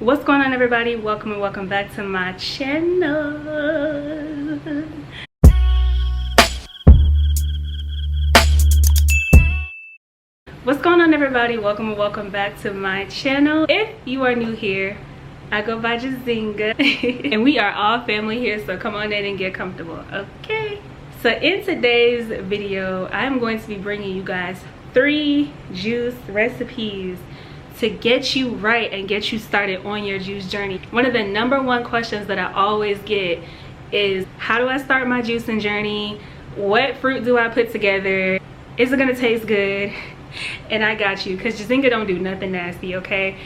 What's going on, everybody? Welcome and welcome back to my channel. What's going on, everybody? Welcome and welcome back to my channel. If you are new here, I go by Jazinga and we are all family here, so come on in and get comfortable, okay? So in today's video, I'm going to be bringing you guys 3 juice recipes to get you right and get you started on your juice journey. One of the #1 questions that I always get is, how do I start my juicing journey? What fruit do I put together? Is it gonna taste good? And I got you, because Jazinga don't do nothing nasty, okay?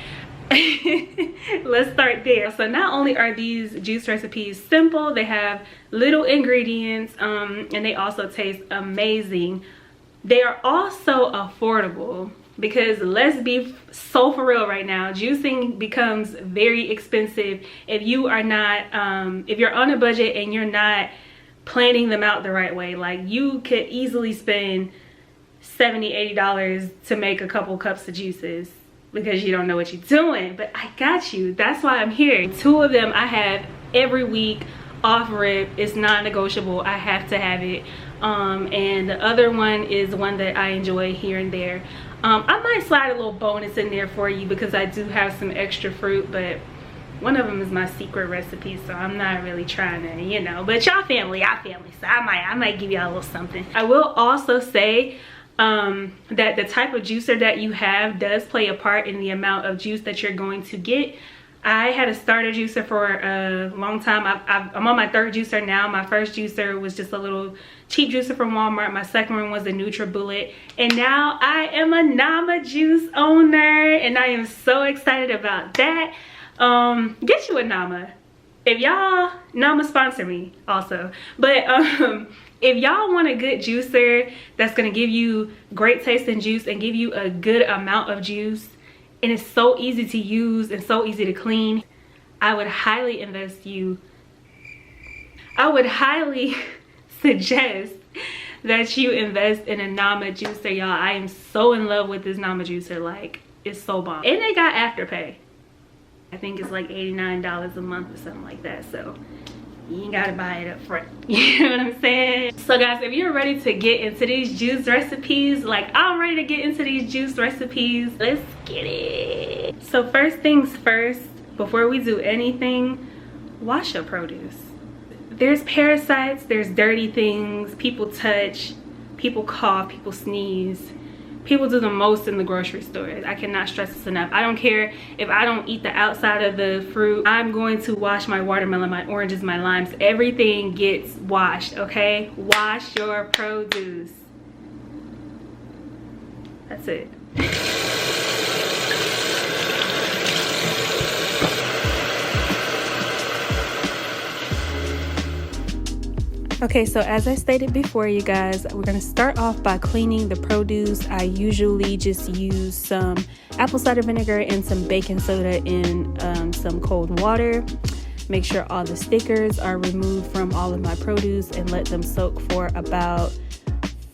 Let's start there. So not only are these juice recipes simple, they have little ingredients, and they also taste amazing. They are also affordable, because let's be so for real right now, juicing becomes very expensive if you are not if you're on a budget and you're not planning them out the right way. Like, you could easily spend $70–80 to make a couple cups of juices because you don't know what you're doing. But I got you. That's why I'm here. 2 of them I have every week off rip. It's non-negotiable. I have to have it. And the other one is one that I enjoy here and there. I might slide a little bonus in there for you because I do have some extra fruit, but one of them is my secret recipe, so I'm not really trying to, you know, but y'all family, so I might give y'all a little something. I will also say that the type of juicer that you have does play a part in the amount of juice that you're going to get. I had a starter juicer for a long time. I'm on my 3rd juicer now. My first juicer was just a little cheap juicer from Walmart. My second one was a NutriBullet. And now I am a Nama juice owner, and I am so excited about that. Get you a Nama. If y'all, Nama sponsor me also. But if y'all want a good juicer that's gonna give you great tasting juice and give you a good amount of juice, and it's so easy to use and so easy to clean, I would highly suggest that you invest in a Nama juicer, y'all. I am so in love with this Nama juicer. Like, it's so bomb. And they got Afterpay. I think it's like $89 a month or something like that, so you ain't gotta buy it up front. You know what I'm saying? So guys, if you're ready to get into these juice recipes, like I'm ready to get into these juice recipes, let's get it. So first things first, before we do anything, wash your produce. There's parasites, there's dirty things, people touch, people cough, people sneeze. People do the most in the grocery store. I cannot stress this enough. I don't care if I don't eat the outside of the fruit. I'm going to wash my watermelon, my oranges, my limes. Everything gets washed, okay? Wash your produce. That's it. Okay, so as I stated before, you guys, we're gonna start off by cleaning the produce. I usually just use some apple cider vinegar and some baking soda in some cold water. Make sure all the stickers are removed from all of my produce and let them soak for about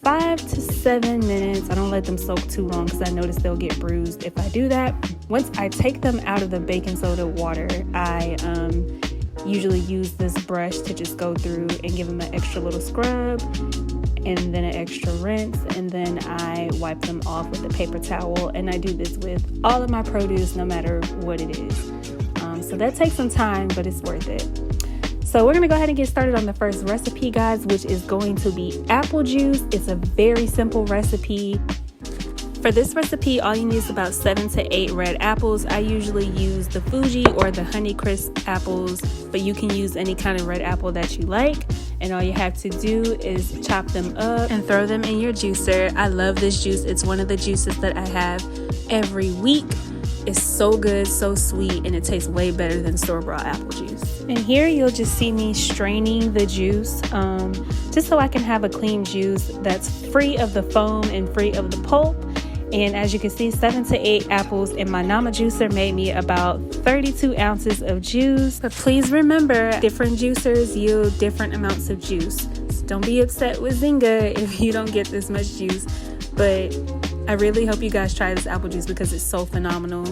5 to 7 minutes. I don't let them soak too long because I notice they'll get bruised if I do that. Once I take them out of the baking soda water, I usually use this brush to just go through and give them an extra little scrub and then an extra rinse, and then I wipe them off with a paper towel. And I do this with all of my produce, no matter what it is. So that takes some time, but it's worth it. So we're gonna go ahead and get started on the first recipe, guys, which is going to be apple juice. It's a very simple recipe. For this recipe, all you need is about 7 to 8 red apples. I usually use the Fuji or the Honeycrisp apples, but you can use any kind of red apple that you like. And all you have to do is chop them up and throw them in your juicer. I love this juice. It's one of the juices that I have every week. It's so good, so sweet, and it tastes way better than store-bought apple juice. And here you'll just see me straining the juice, just so I can have a clean juice that's free of the foam and free of the pulp. And as you can see, 7 to 8 apples in my Nama juicer made me about 32 ounces of juice. But please remember, different juicers yield different amounts of juice. So don't be upset with Zinga if you don't get this much juice. But I really hope you guys try this apple juice because it's so phenomenal.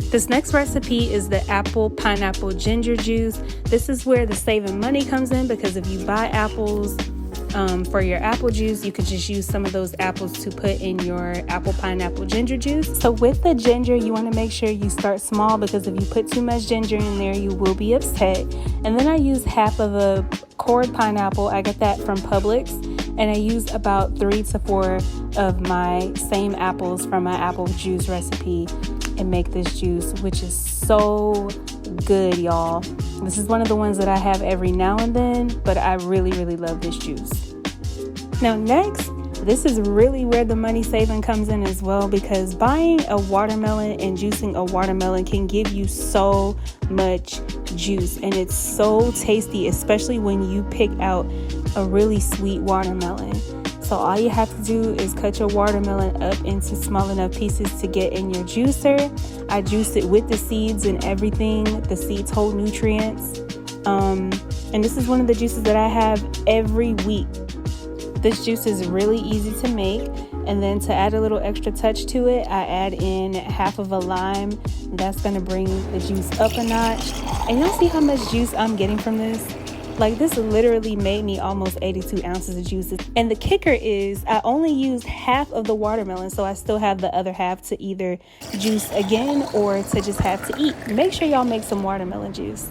This next recipe is the apple pineapple ginger juice. This is where the saving money comes in, because if you buy apples for your apple juice, you could just use some of those apples to put in your apple pineapple ginger juice. So with the ginger, you want to make sure you start small, because if you put too much ginger in there, you will be upset. And then I use half of a cord pineapple. I get that from Publix, and I use about 3 to 4 of my same apples from my apple juice recipe and make this juice, which is so good, y'all. This is one of the ones that I have every now and then, but I really love this juice. Now next, this is really where the money saving comes in as well, because buying a watermelon and juicing a watermelon can give you so much juice, and it's so tasty, especially when you pick out a really sweet watermelon. So all you have to do is cut your watermelon up into small enough pieces to get in your juicer. I juice it with the seeds and everything. The seeds hold nutrients. And this is one of the juices that I have every week. This juice is really easy to make. And then to add a little extra touch to it, I add in half of a lime. That's gonna bring the juice up a notch. And you'll see how much juice I'm getting from this. Like, this literally made me almost 82 ounces of juices. And the kicker is I only used half of the watermelon, so I still have the other half to either juice again or to just have to eat. Make sure y'all make some watermelon juice.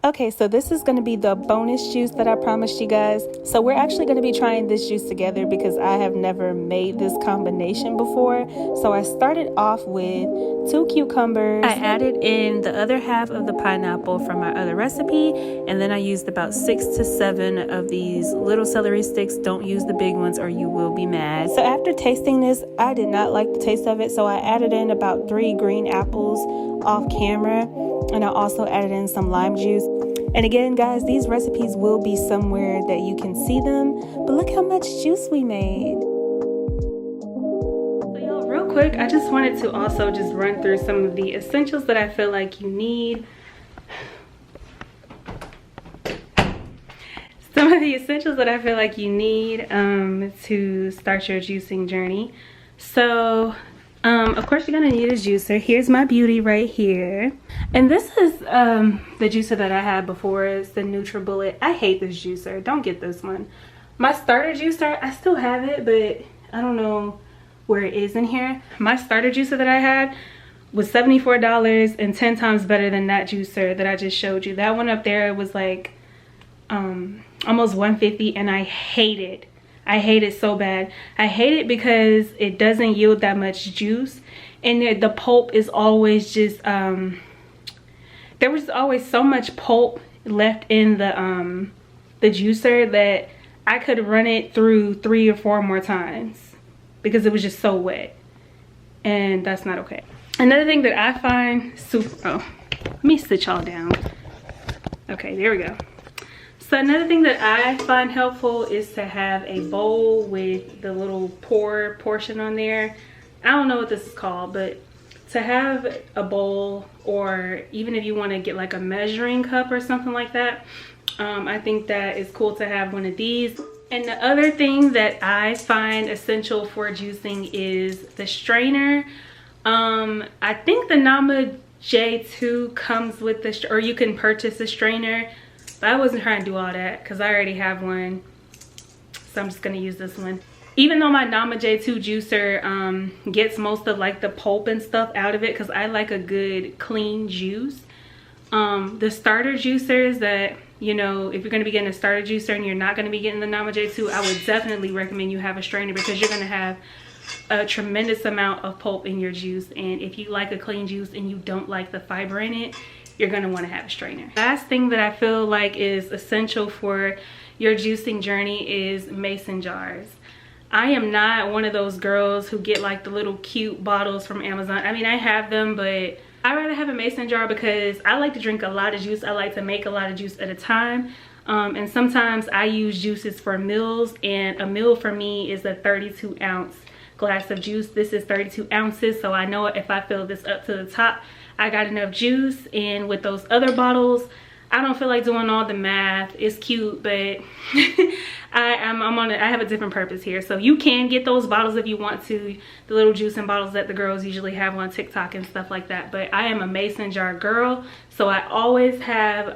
Okay, so this is going to be the bonus juice that I promised you guys. So we're actually going to be trying this juice together, because I have never made this combination before. So I started off with 2 cucumbers. I added in the other half of the pineapple from my other recipe, and then I used about 6 to 7 of these little celery sticks. Don't use the big ones or you will be mad. So after tasting this, I did not like the taste of it, so I added in about 3 green apples off camera, and I also added in some lime juice. And again, guys, these recipes will be somewhere that you can see them, but look how much juice we made. So y'all, real quick, I just wanted to also just run through some of the essentials that I feel like you need. Some of the essentials that I feel like you need to start your juicing journey. So of course, you're gonna need a juicer. Here's my beauty right here, and this is the juicer that I had before. It's the NutriBullet. I hate this juicer. Don't get this one. My starter juicer, I still have it, but I don't know where it is in here. My starter juicer that I had was $74 and 10 times better than that juicer that I just showed you. That one up there was like almost $150, and I hate it. I hate it so bad. I hate it because it doesn't yield that much juice, and the pulp is always just there was always so much pulp left in the juicer that I could run it through 3 or 4 more times because it was just so wet, and that's not okay. Another thing that I find super, let me sit y'all down. Okay, there we go. So another thing that I find helpful is to have a bowl with the little pour portion on there. I don't know what this is called, but to have a bowl, or even if you want to get like a measuring cup or something like that, I think that is cool to have one of these. And the other thing that I find essential for juicing is the strainer. I think the Nama J2 comes with the, or you can purchase a strainer. But I wasn't trying to do all that because I already have one, so I'm just gonna use this one. Even though my Nama J2 juicer gets most of like the pulp and stuff out of it, because I like a good clean juice. The starter juicers that, you know, if you're gonna be getting a starter juicer and you're not gonna be getting the Nama J2, I would definitely recommend you have a strainer, because you're gonna have a tremendous amount of pulp in your juice. And if you like a clean juice and you don't like the fiber in it, you're gonna wanna have a strainer. Last thing that I feel like is essential for your juicing journey is mason jars. I am not one of those girls who get like the little cute bottles from Amazon. I mean, I have them, but I rather have a mason jar because I like to drink a lot of juice. I like to make a lot of juice at a time. And sometimes I use juices for meals, and a meal for me is a 32-ounce glass of juice. This is 32 ounces, so I know if I fill this up to the top, I got enough juice. And with those other bottles, I don't feel like doing all the math. It's cute, but I have a different purpose here. So you can get those bottles if you want to, the little juicing bottles that the girls usually have on TikTok and stuff like that. But I am a mason jar girl, so I always have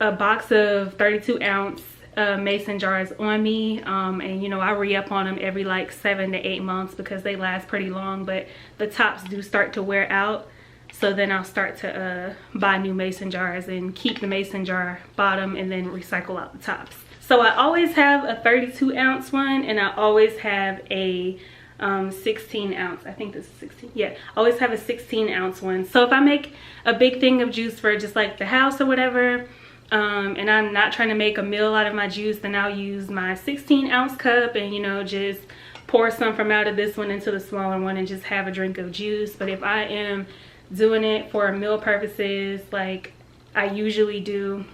a box of 32 ounce mason jars on me, and you know, I re-up on them every like 7 to 8 months because they last pretty long, but the tops do start to wear out. So then I'll start to buy new mason jars and keep the mason jar bottom and then recycle out the tops. So I always have a 32 ounce one, and I always have a 16 ounce. I think this is 16. Yeah, I always have a 16 ounce one. So if I make a big thing of juice for just like the house or whatever, and I'm not trying to make a meal out of my juice, then I'll use my 16 ounce cup and, you know, just pour some from out of this one into the smaller one and just have a drink of juice. But if I am doing it for meal purposes like I usually do,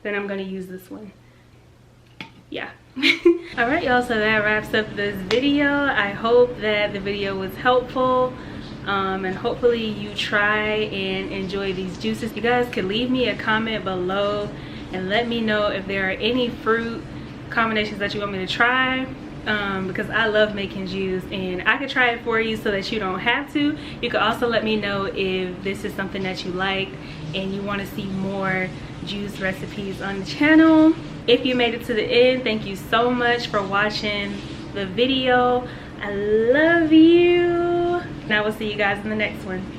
then I'm gonna use this one. Yeah. All right, y'all, so that wraps up this video. I hope that the video was helpful, and hopefully you try and enjoy these juices. You guys could leave me a comment below and let me know if there are any fruit combinations that you want me to try, because I love making juice and I could try it for you so that you don't have to. You could also let me know if this is something that you like and you want to see more juice recipes on the channel. If you made it to the end, thank you so much for watching the video. I love you, and I will see you guys in the next one.